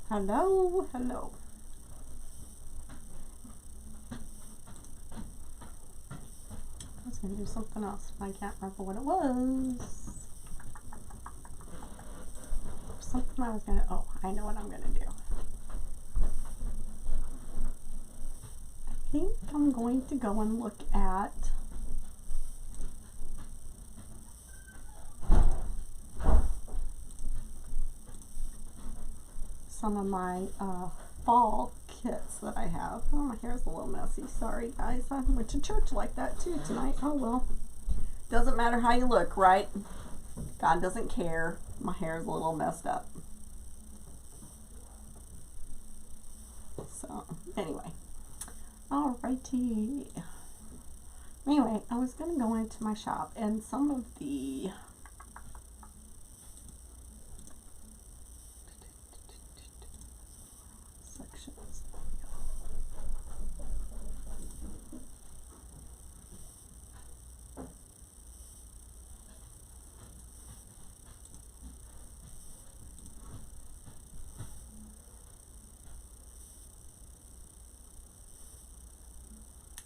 Hello, hello. I was going to do something else, but I can't remember what it was. Something I was going to, oh, I know what I'm going to do. I think I'm going to go and look at some of my fall kits that I have. Oh, my hair's a little messy. Sorry, guys. I went to church like that too tonight. Oh, well. Doesn't matter how you look, right? God doesn't care. My hair's a little messed up. So, anyway. Alrighty. Anyway, I was going to go into my shop and some of the sections.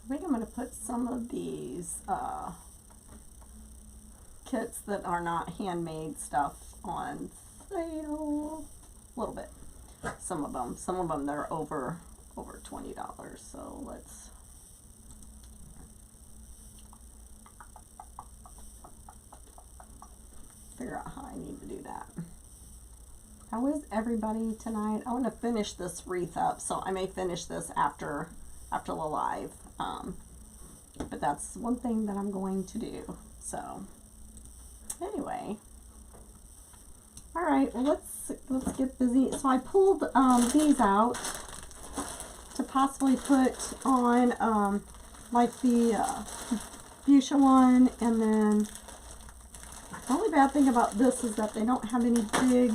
I think I'm going to put some of these kits that are not handmade stuff on sale a little bit. Some of them they're over $20. So let's figure out how I need to do that. How is everybody tonight? I want to finish this wreath up, so I may finish this after the live. But that's one thing that I'm going to do. So anyway, all right. Well, let's get busy. So I pulled these out to possibly put on like the fuchsia one, and then the only bad thing about this is that they don't have any big.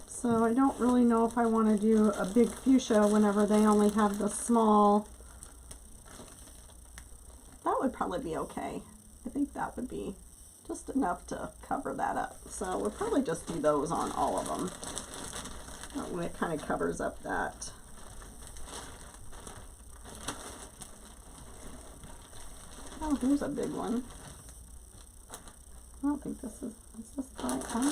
So I don't really know if I want to do a big fuchsia whenever they only have the small. That would probably be okay. I think that would be just enough to cover that up. So we'll probably just do those on all of them. That way it kind of covers up that. Oh, here's a big one. I don't think this is this the right one?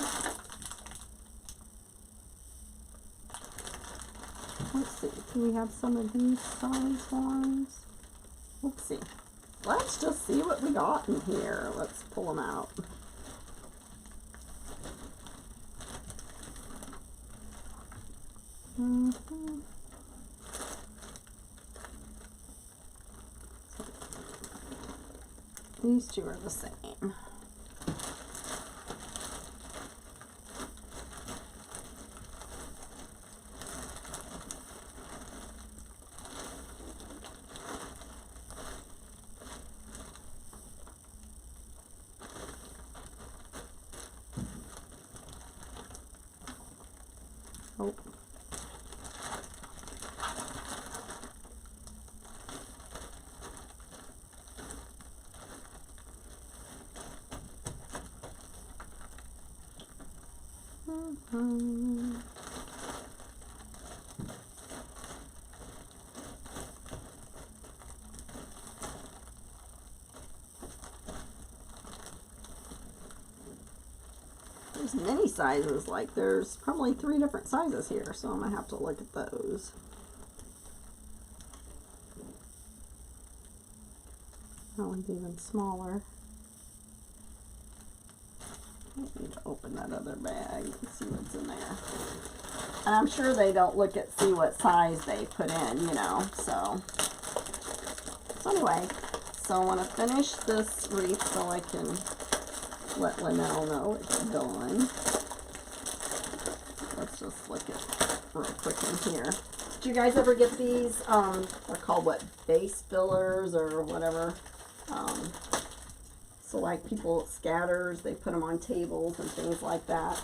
Let's see. Do we have some of these size ones? Let's see. Let's just see what we got in here. Let's pull them out. These two are the same. Oh. There's many sizes, like there's probably 3 different sizes here, so I'm gonna have to look at those. That one's even smaller. I need to open that other bag and see what's in there. And I'm sure they don't look at see what size they put in, you know, so anyway, so I want to finish this wreath so I can let Linnell know it's done. Let's just look at real quick in here. Did you guys ever get these? They're called what? Base fillers or whatever. So like people scatters, they put them on tables and things like that.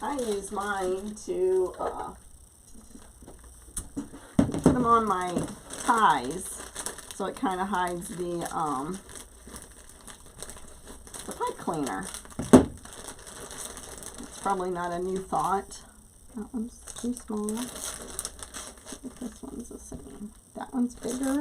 I use mine to put them on my ties, so it kind of hides the pipe cleaner. It's probably not a new thought. That one's too small. This one's the same. That one's bigger.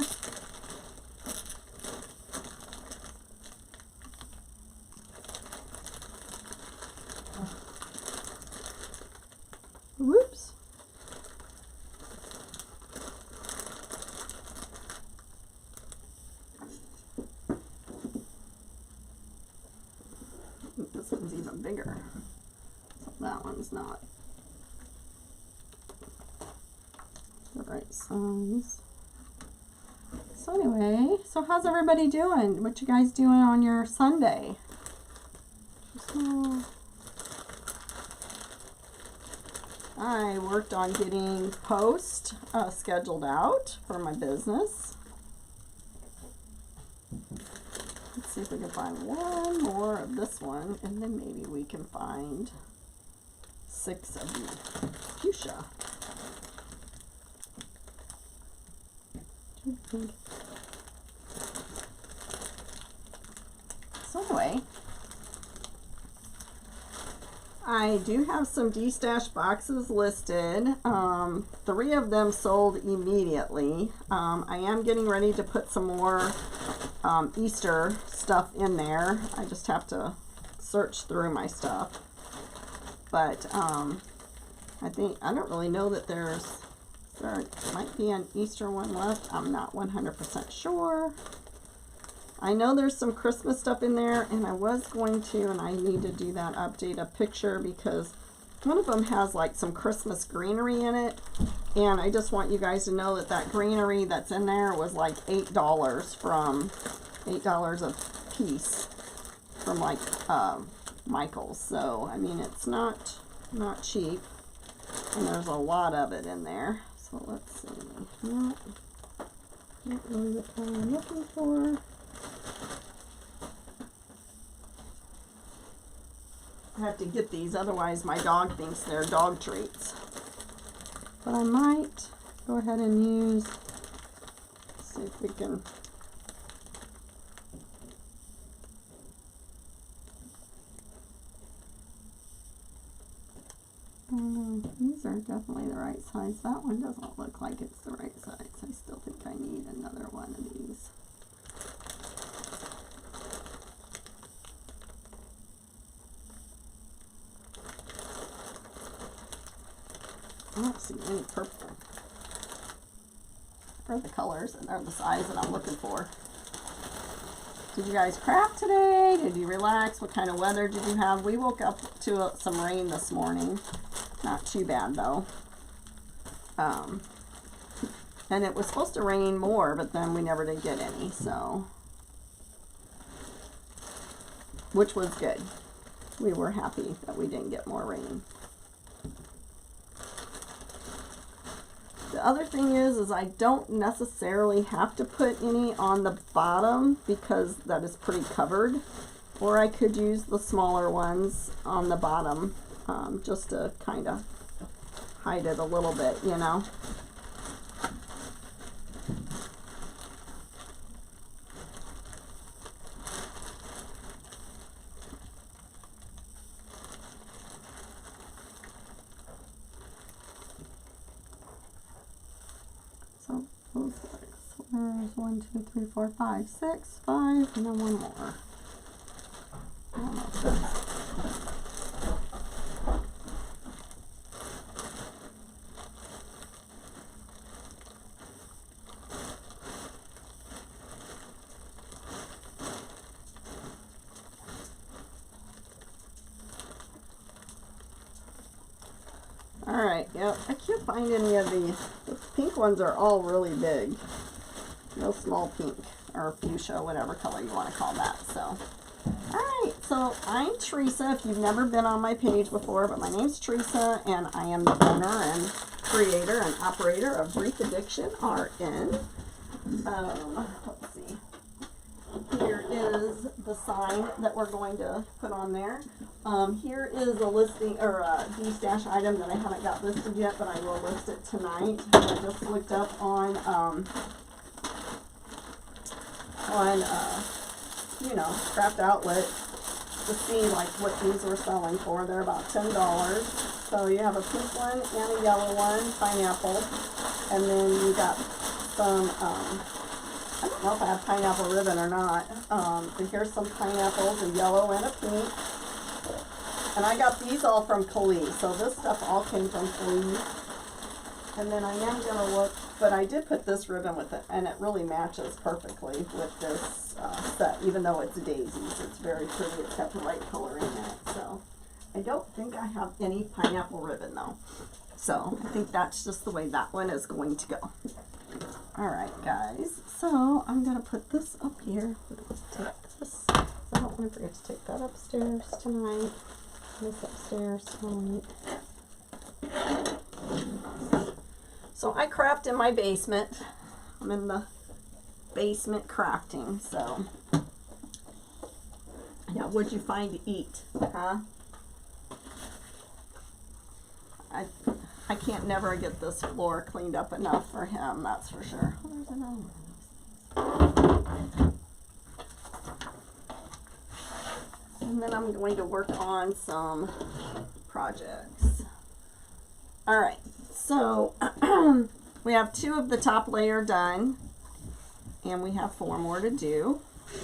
Whoops. This one's even bigger. So that one's not the right size. So anyway, so how's everybody doing? What you guys doing on your Sunday? I worked on getting post scheduled out for my business. Let's see if we can find one more of this one, and then maybe we can find 6 of the fuchsia. So anyway, I do have some D-stash boxes listed. 3 of them sold immediately. I am getting ready to put some more Easter stuff in there. I just have to search through my stuff. But I don't really know that there might be an Easter one left. I'm not 100% sure. I know there's some Christmas stuff in there, and I was going to, and I need to do that, update a picture, because one of them has like some Christmas greenery in it, and I just want you guys to know that that greenery that's in there was like $8 from $8 a piece from like Michael's. So I mean, it's not cheap, and there's a lot of it in there. So let's see. Not really the color I'm looking for. I have to get these, otherwise my dog thinks they're dog treats. But I might go ahead and use, see if we can, these are definitely the right size. That one doesn't look like it's the right size. I still think I need another one of these. I don't see any purple, or the colors that are the size that I'm looking for. Did you guys craft today? Did you relax? What kind of weather did you have? We woke up to some rain this morning. Not too bad though. And it was supposed to rain more, but then we never did get any, so, which was good. We were happy that we didn't get more rain. The other thing is I don't necessarily have to put any on the bottom, because that is pretty covered. Or I could use the smaller ones on the bottom, just to kind of hide it a little bit, you know. So those 6. There's 1, 2, 3, 4, 5, 6, 5, and then one more. I don't know if that's, alright, yep, I can't find any of the pink ones are all really big. No small pink, or fuchsia, whatever color you want to call that, so. Alright, so I'm Teresa, if you've never been on my page before, but my name's Teresa, and I am the owner and creator and operator of Brief Addiction RN. Let's see. Here is the sign that we're going to put on there. Here is a listing, or a D-stash item that I haven't got listed yet, but I will list it tonight. I just looked up on you know, Craft Outlet to see like what these were selling for. They're about $10. So you have a pink one and a yellow one, pineapple, and then you got some, I don't know if I have pineapple ribbon or not, but here's some pineapples, a yellow and a pink. And I got these all from Kali, so this stuff all came from Kali. And then I am going to look, but I did put this ribbon with it, and it really matches perfectly with this set, even though it's daisies. It's very pretty. It's got the right color in it. So I don't think I have any pineapple ribbon, though. So I think that's just the way that one is going to go. All right, guys. So I'm going to put this up here. Take this. I don't want to forget to take that upstairs tonight. This upstairs tonight. So I craft in my basement. I'm in the basement crafting, so. Yeah, what'd you find to eat, huh? I can't never get this floor cleaned up enough for him, that's for sure. Oh, there's another one. And then I'm going to work on some projects. All right, so we have 2 of the top layer done, and we have 4 more to do.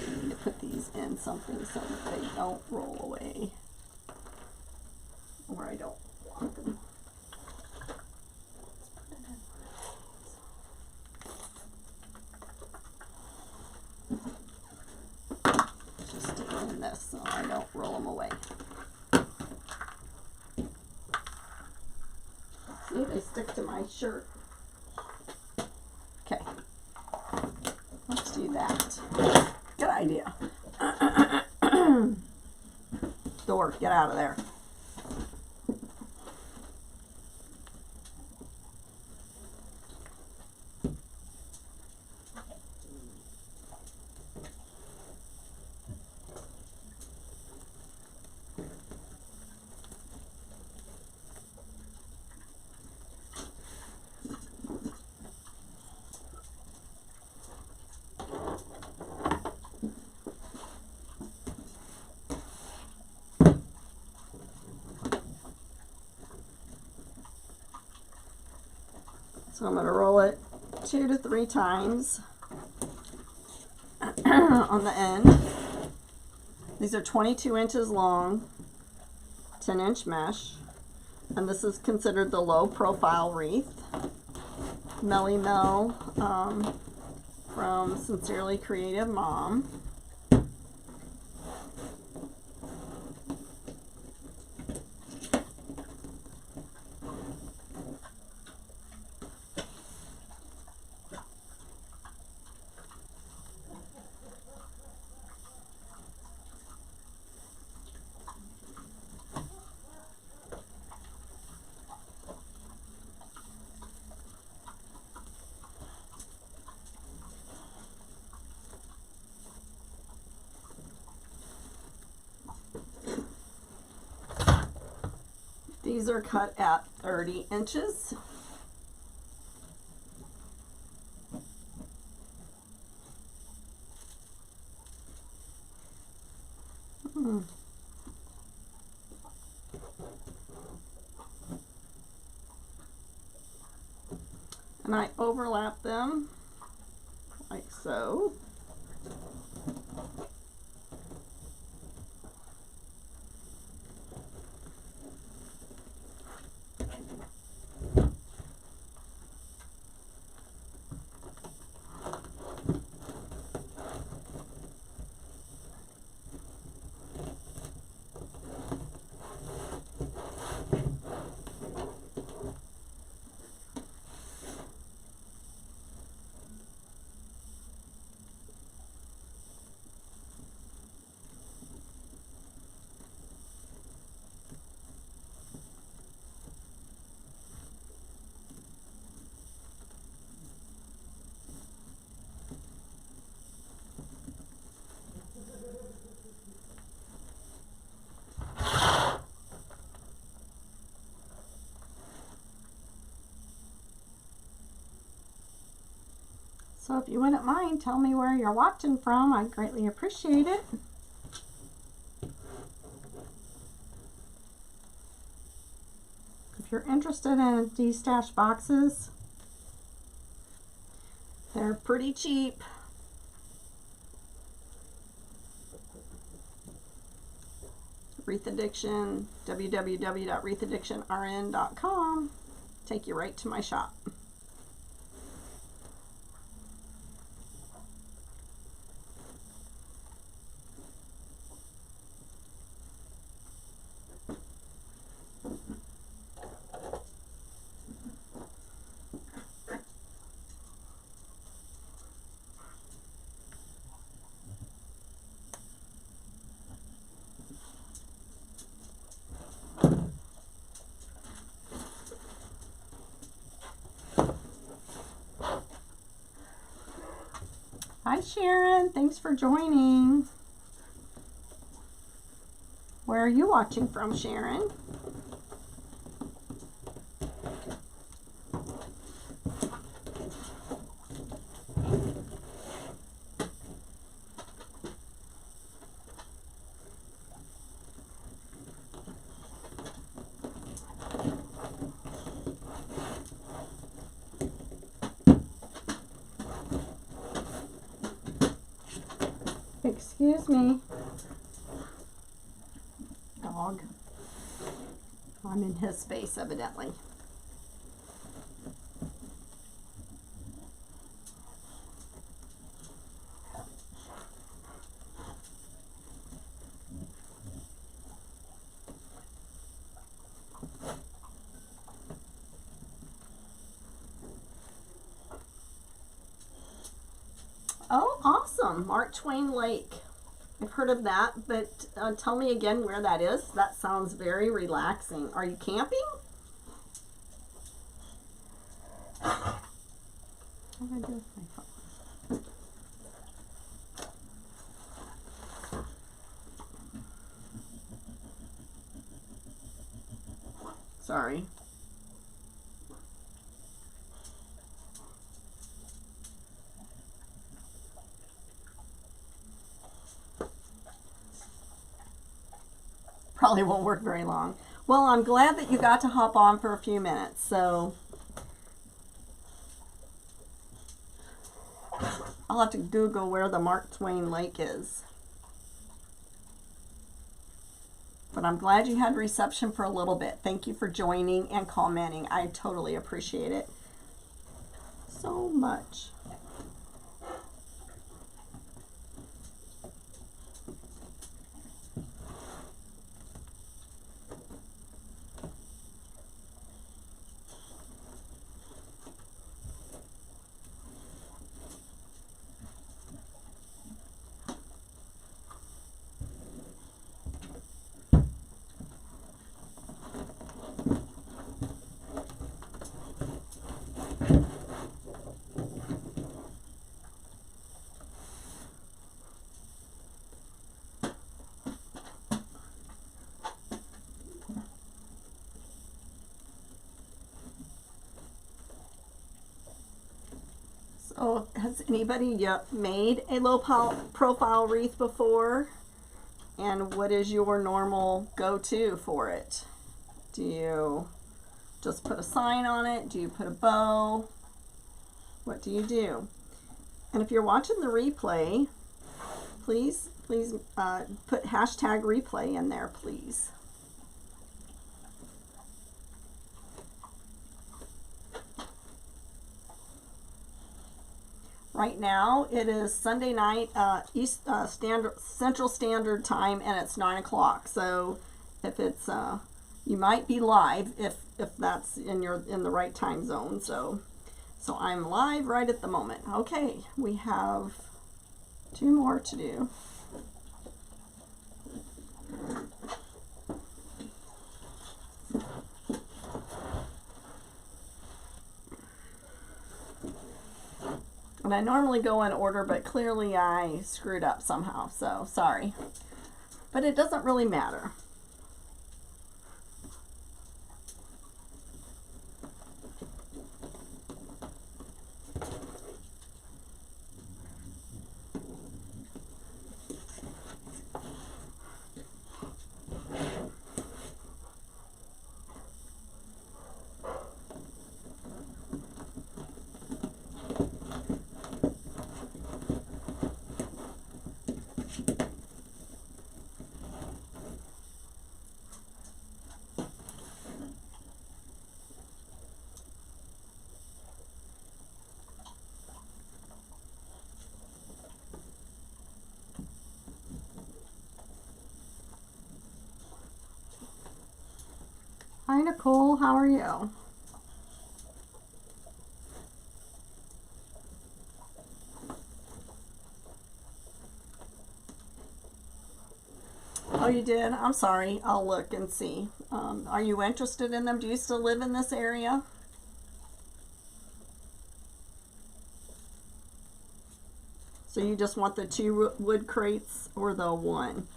I'm going to put these in something so that they don't roll away, or I don't want them. Just stick them in this so I don't roll them away. See, they stick to my shirt. Okay, let's do that. Good idea. Door, get out of there. So I'm going to roll it 2 to 3 times on the end. These are 22 inches long, 10-inch mesh, and this is considered the low profile wreath. Melly Mel from Sincerely Creative Mom. These are cut at 30 inches. And I overlap them like so. So if you wouldn't mind, tell me where you're watching from. I'd greatly appreciate it. If you're interested in these stash boxes, they're pretty cheap. Wreath Addiction, www.wreathAddictionRN.com. Take you right to my shop. Hi Sharon, thanks for joining. Where are you watching from, Sharon? Excuse me. Dog. I'm in his space, evidently. Oh, awesome. Mark Twain Lake. I've heard of that, but tell me again where that is. That sounds very relaxing. Are you camping? What do I do with my phone? Sorry. Probably won't work very long. Well, I'm glad that you got to hop on for a few minutes. So I'll have to Google where the Mark Twain Lake is. But I'm glad you had reception for a little bit. Thank you for joining and commenting. I totally appreciate it so much. So, has anybody yet made a low profile wreath before? And what is your normal go-to for it? Do you just put a sign on it? Do you put a bow? What do you do? And if you're watching the replay, please put hashtag replay in there, please. Right now, it is Sunday night, Central Standard Time, and it's 9 o'clock. So, if it's you might be live if that's in the right time zone. So I'm live right at the moment. Okay, we have 2 more to do. And I normally go in order, but clearly I screwed up somehow, so sorry. But it doesn't really matter. Nicole, how are you? Oh, you did? I'm sorry. I'll look and see. Are you interested in them? Do you still live in this area? So you just want the 2 wood crates or the 1?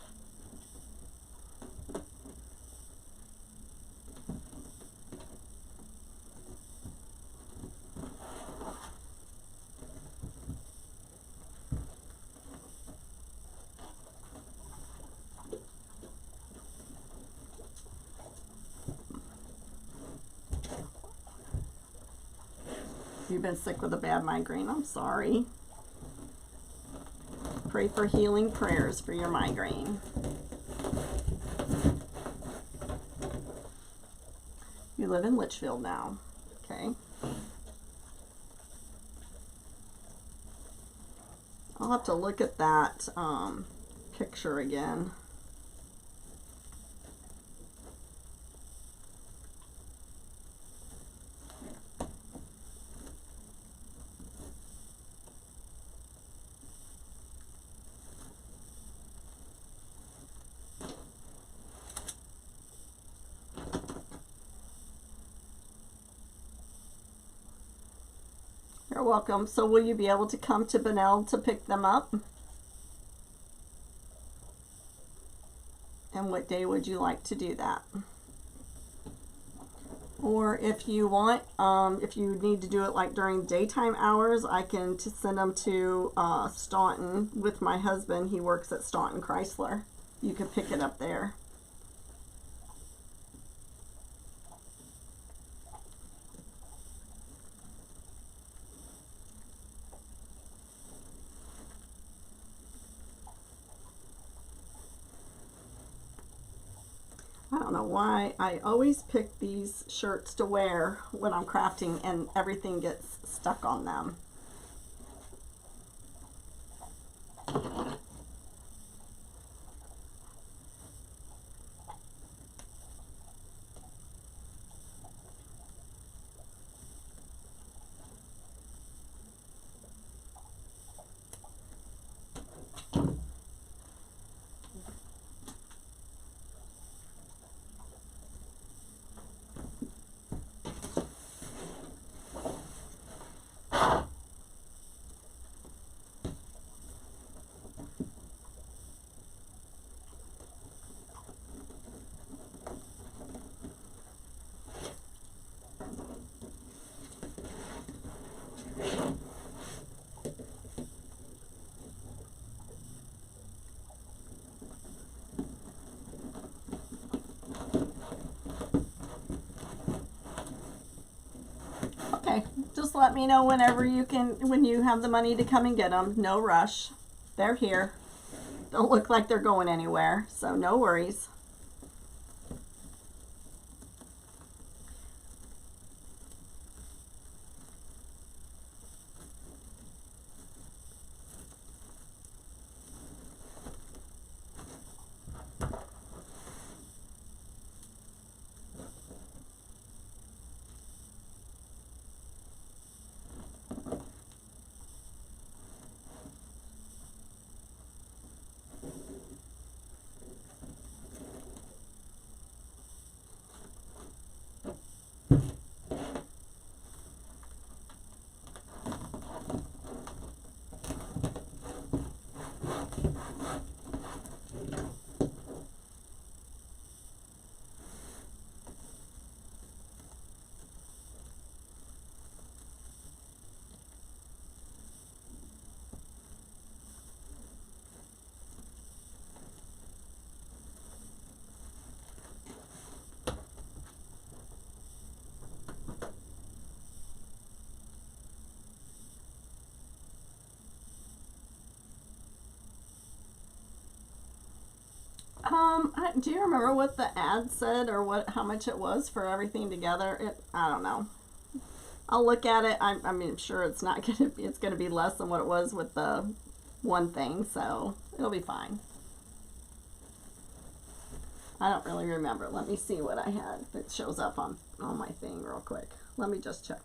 You've been sick with a bad migraine. I'm sorry. Pray for healing prayers for your migraine. You live in Litchfield now. Okay. I'll have to look at that picture again. You're welcome. So will you be able to come to Bunnell to pick them up? And what day would you like to do that? Or if you want, if you need to do it like during daytime hours, I can send them to Staunton with my husband. He works at Staunton Chrysler. You can pick it up there. I don't know why I always pick these shirts to wear when I'm crafting and everything gets stuck on them. Okay, just let me know whenever you can, when you have the money to come and get them. No rush. They're here. Don't look like they're going anywhere, so no worries. Do you remember what the ad said or how much it was for everything together? I don't know. I'll look at it. I mean, I'm sure it's not gonna be. It's gonna be less than what it was with the one thing, so it'll be fine. I don't really remember. Let me see what I had. If it shows up on my thing real quick. Let me just check.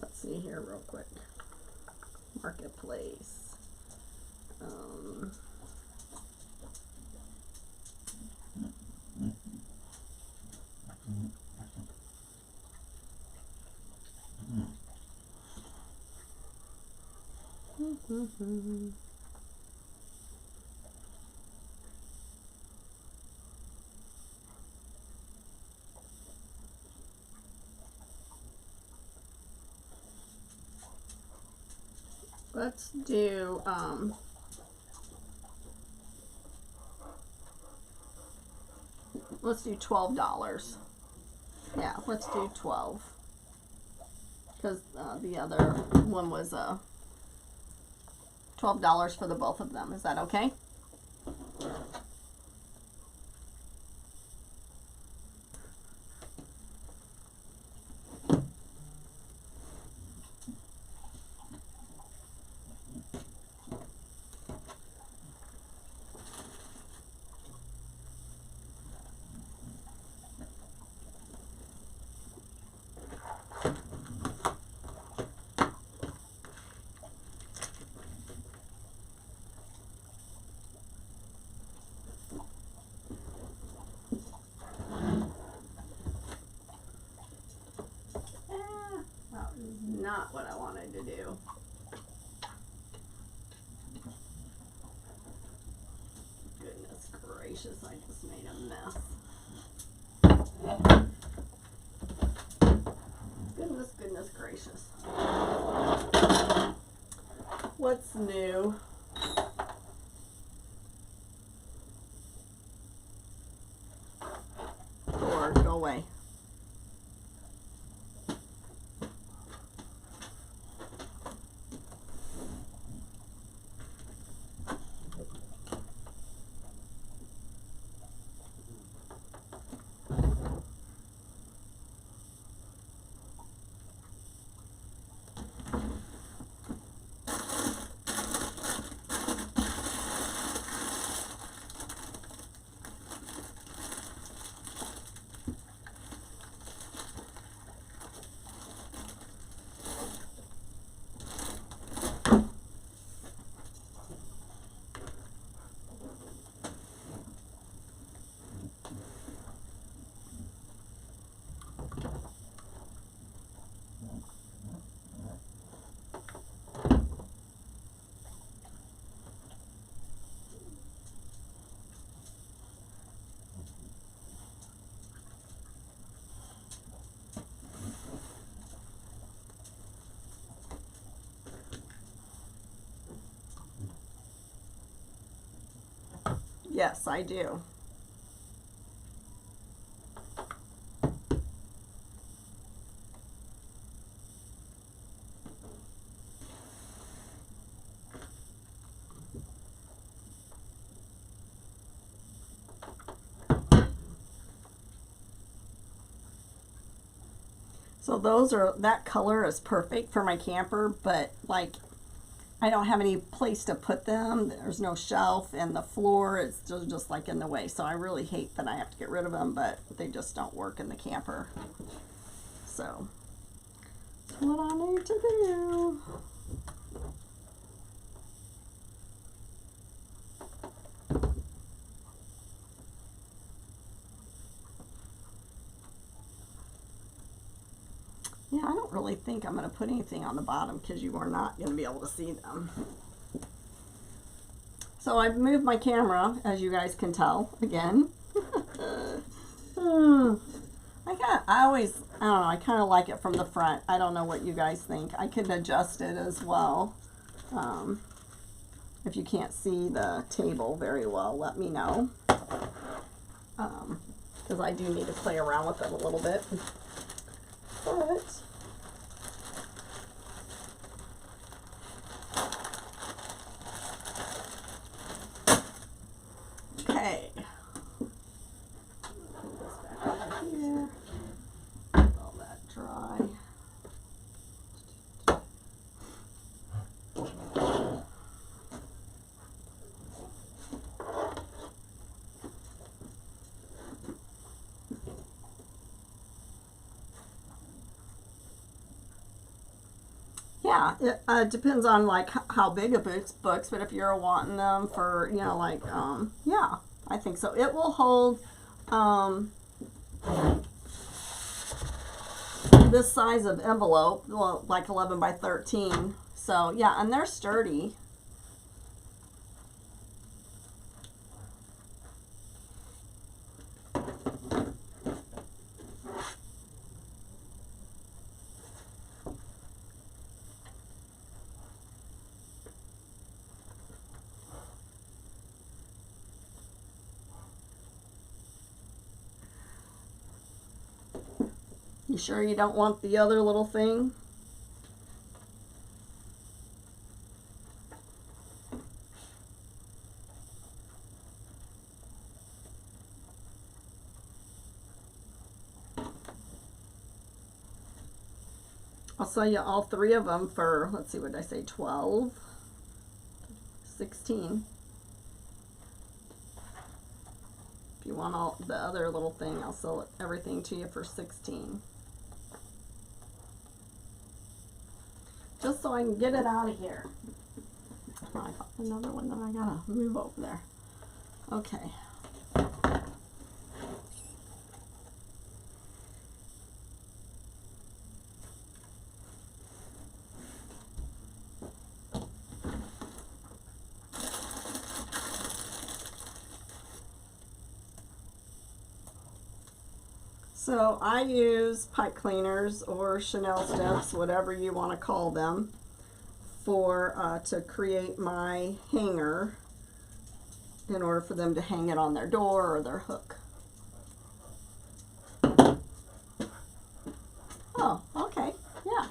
Let's see here real quick. Marketplace. Let's do let's do $12. Yeah, let's do 12. Because the other one was $12 for the both of them. Is that okay? Not what I wanted to do. Goodness gracious, I just made a mess. Goodness gracious. What's new? Or go away. Yes, I do. So that color is perfect for my camper, but like I don't have any place to put them. There's no shelf, and the floor is just like in the way. So I really hate that I have to get rid of them, but they just don't work in the camper. So that's what I need to do. Yeah, I don't really think I'm going to put anything on the bottom because you are not going to be able to see them. So I've moved my camera, as you guys can tell, again. I don't know, I kind of like it from the front. I don't know what you guys think. I could adjust it as well. If you can't see the table very well, let me know. Because I do need to play around with it a little bit. But Okay. Put this back over here. Let all that dry. Yeah, it depends on like how big a books, but if you're wanting them for, you know, like, yeah, I think so. It will hold this size of envelope, well, like 11 by 13. So yeah, and they're sturdy. You sure you don't want the other little thing? I'll sell you all three of them for, let's see, what did I say, 12, 16. If you want all the other little thing, I'll sell everything to you for 16. Just so I can get it out of here. Oh, I got another one that I gotta move over there. Okay. So I use pipe cleaners or Chanel steps, whatever you want to call them, for to create my hanger in order for them to hang it on their door or their hook. Oh, okay, yeah.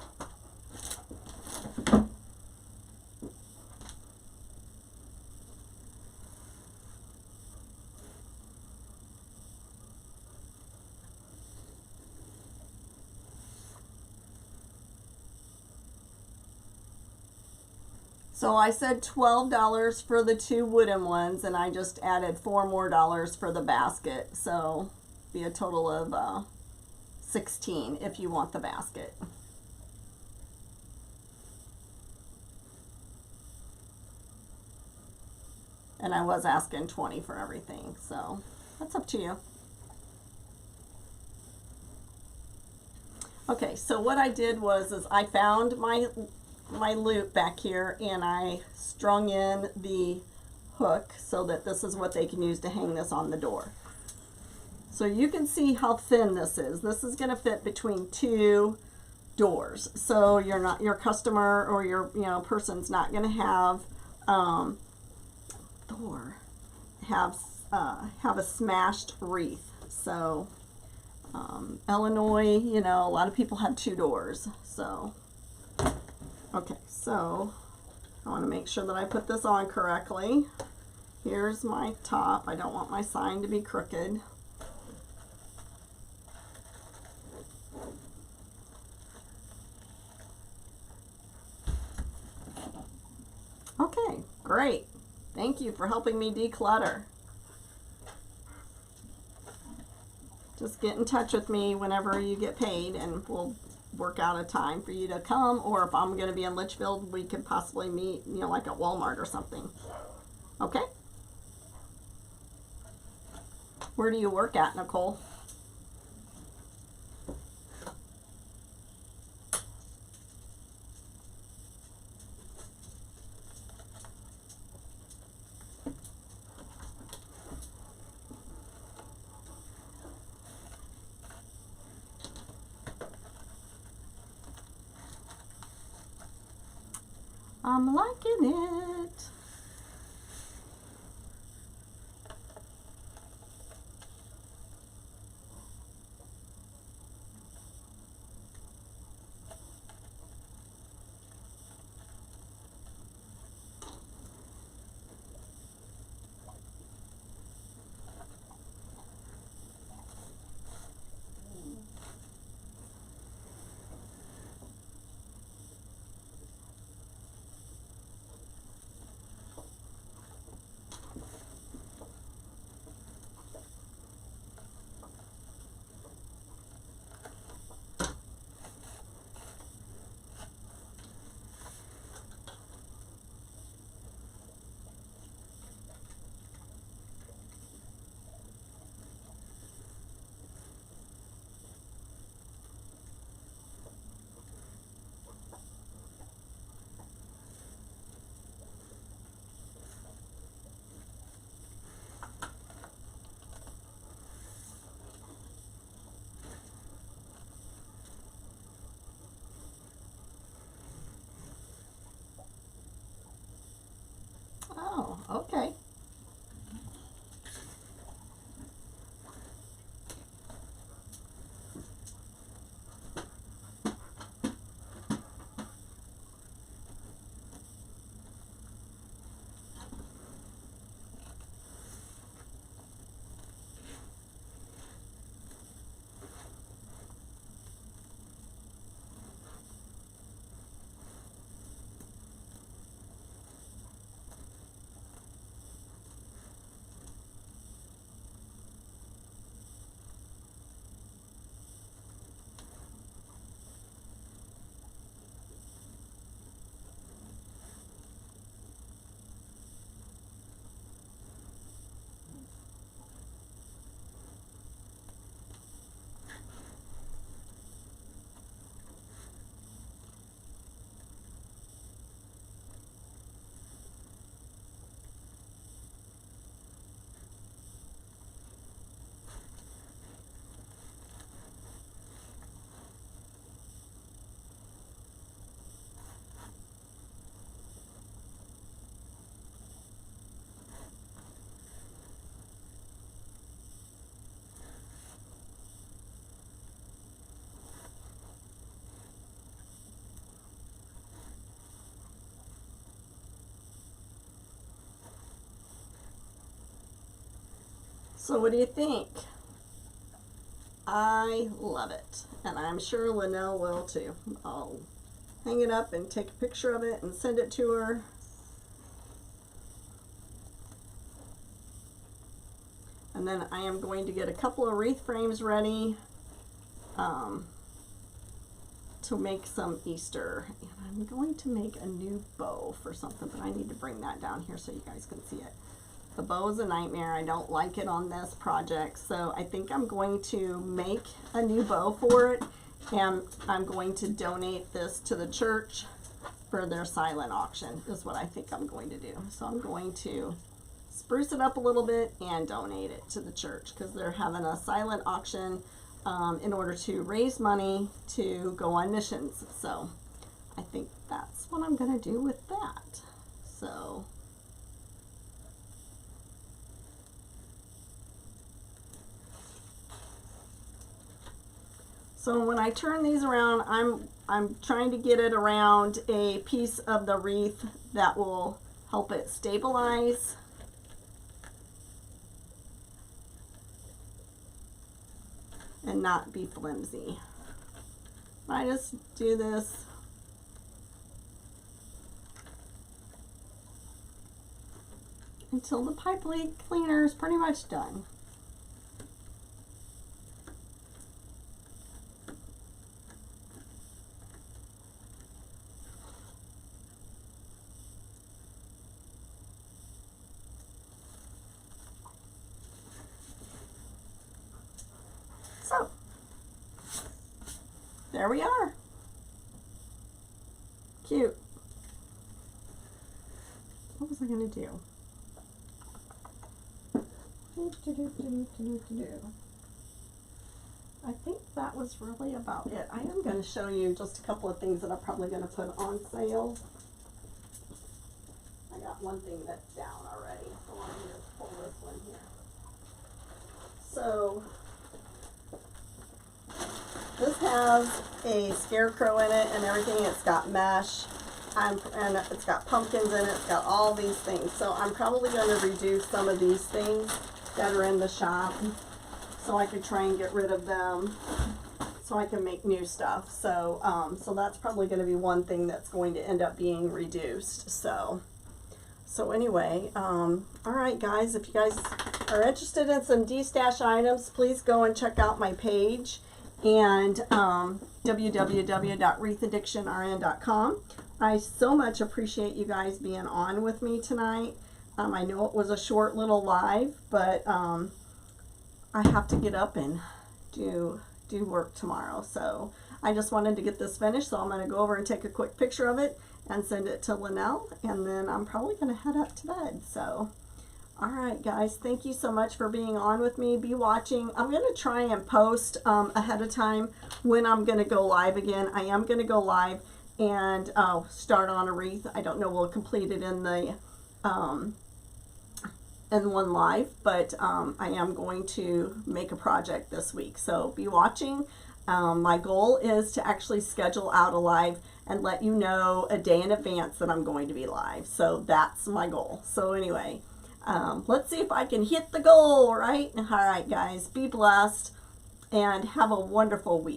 So I said $12 for the two wooden ones, and I just added $4 more for the basket. So be a total of 16 if you want the basket. And I was asking 20 for everything, so that's up to you. Okay, so what I did was I found my loop back here, and I strung in the hook so that this is what they can use to hang this on the door. So you can see how thin this is. This is going to fit between two doors. So your customer or your person's not going to have have a smashed wreath. So Illinois, a lot of people have two doors. So okay, so I want to make sure that I put this on correctly. Here's my top. I don't want my sign to be crooked. Okay, great. Thank you for helping me declutter. Just get in touch with me whenever you get paid, and we'll work out a time for you to come, or if I'm going to be in Litchfield, we could possibly meet, like at Walmart or something. Okay? Where do you work at, Nicole? I'm liking it. So what do you think? I love it, and I'm sure Linnell will too. I'll hang it up and take a picture of it and send it to her. And then I am going to get a couple of wreath frames ready to make some Easter. And I'm going to make a new bow for something, but I need to bring that down here so you guys can see it. The bow is a nightmare. I don't like it on this project, so I think I'm going to make a new bow for it, and I'm going to donate this to the church for their silent auction is what I think I'm going to do. So I'm going to spruce it up a little bit and donate it to the church because they're having a silent auction in order to raise money to go on missions. So I think that's what I'm going to do with that. So when I turn these around, I'm trying to get it around a piece of the wreath that will help it stabilize. And not be flimsy. I just do this until the pipe leak cleaner is pretty much done. So, there we are. Cute. What was I going to do? I think that was really about it. I am going to show you just a couple of things that I'm probably going to put on sale. I got one thing that's down already, so I'm going to pull this one here. So, this has a scarecrow in it and everything. It's got mesh, and it's got pumpkins in it. It's got all these things. So I'm probably going to reduce some of these things that are in the shop so I can try and get rid of them so I can make new stuff. So so that's probably going to be one thing that's going to end up being reduced. So anyway, all right guys, if you guys are interested in some D-stash items, please go and check out my page and www.wreathAddictionRN.com. I so much appreciate you guys being on with me tonight. I know it was a short little live, but I have to get up and do work tomorrow. So I just wanted to get this finished, so I'm going to go over and take a quick picture of it and send it to Linnell, and then I'm probably going to head up to bed. So alright guys, thank you so much for being on with me. Be watching. I'm going to try and post ahead of time when I'm going to go live again. I am going to go live and start on a wreath. I don't know we'll complete it in the in one live, but I am going to make a project this week. So be watching. My goal is to actually schedule out a live and let you know a day in advance that I'm going to be live. So that's my goal. So anyway, let's see if I can hit the goal, right? All right, guys, be blessed and have a wonderful week.